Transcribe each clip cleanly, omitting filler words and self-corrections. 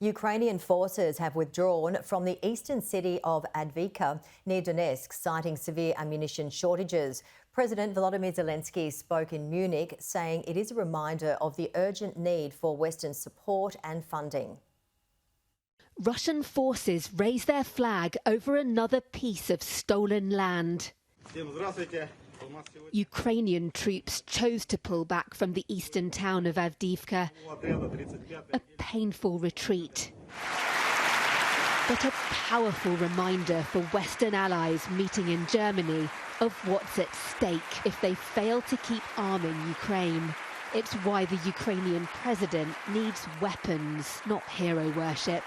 Ukrainian forces have withdrawn from the eastern city of Avdiivka near Donetsk, citing severe ammunition shortages. President Volodymyrr Zelensky spoke in Munich, saying it is a reminder of the urgent need for Western support and funding. Russian forces raise their flag over another piece of stolen land. Ukrainian troops chose to pull back from the eastern town of Avdiivka, a painful retreat, but a powerful reminder for Western allies meeting in Germany of what's at stake if they fail to keep arming Ukraine. It's why the Ukrainian president needs weapons, not hero worship.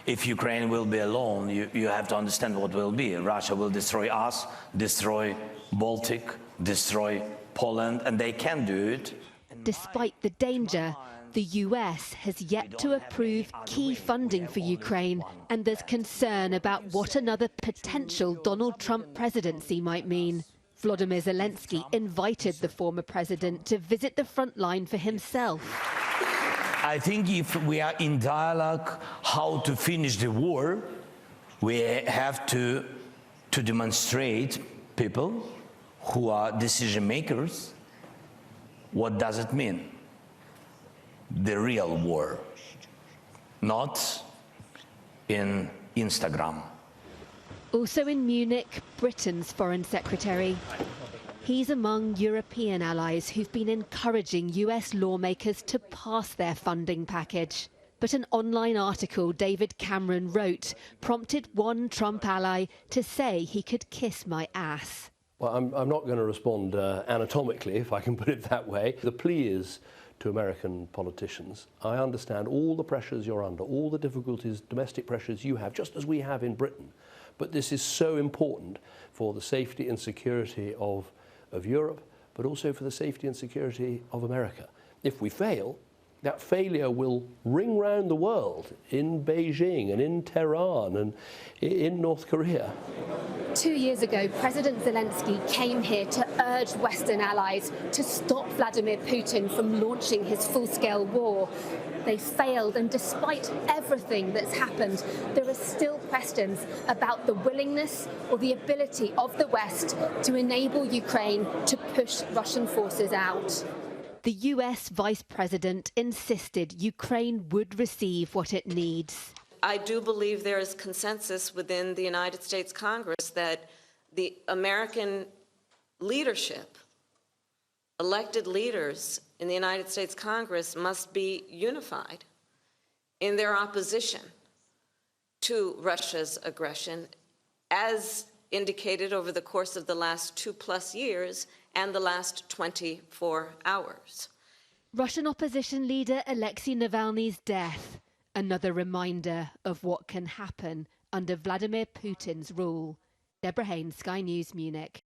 If Ukraine will be alone, you have to understand what will be. Russia will destroy us, destroy Baltic, destroy Poland, and they can do it. Despite the danger, the US has yet to approve key funding for Ukraine, and there's concern about what another potential Donald Trump presidency might mean. Volodymyr Zelensky invited the former president to visit the front line for himself. I think if we are in dialogue how to finish the war, we have to demonstrate people who are decision makers what does it mean, the real war, not in Instagram. Also in Munich, Britain's Foreign Secretary. He's among European allies who've been encouraging US lawmakers to pass their funding package. But an online article David Cameron wrote prompted one Trump ally to say he could kiss my ass. Well, I'm not going to respond anatomically, if I can put it that way. The plea is to American politicians: I understand all the pressures you're under, all the difficulties, domestic pressures you have, just as we have in Britain. But this is so important for the safety and security of Europe, but also for the safety and security of America. If we fail, that failure will ring round the world, in Beijing and in Tehran and in North Korea. 2 years ago, President Zelensky came here to urge Western allies to stop Vladimir Putin from launching his full-scale war. They failed, and despite everything that's happened, there are still questions about the willingness or the ability of the West to enable Ukraine to push Russian forces out. The US Vice President insisted Ukraine would receive what it needs. I do believe there is consensus within the United States Congress that the American leadership, elected leaders in the United States Congress, must be unified in their opposition to Russia's aggression, as indicated over the course of the last 2+ years and the last 24 hours. Russian opposition leader Alexei Navalny's death, another reminder of what can happen under Vladimir Putin's rule. Deborah Haynes, Sky News, Munich.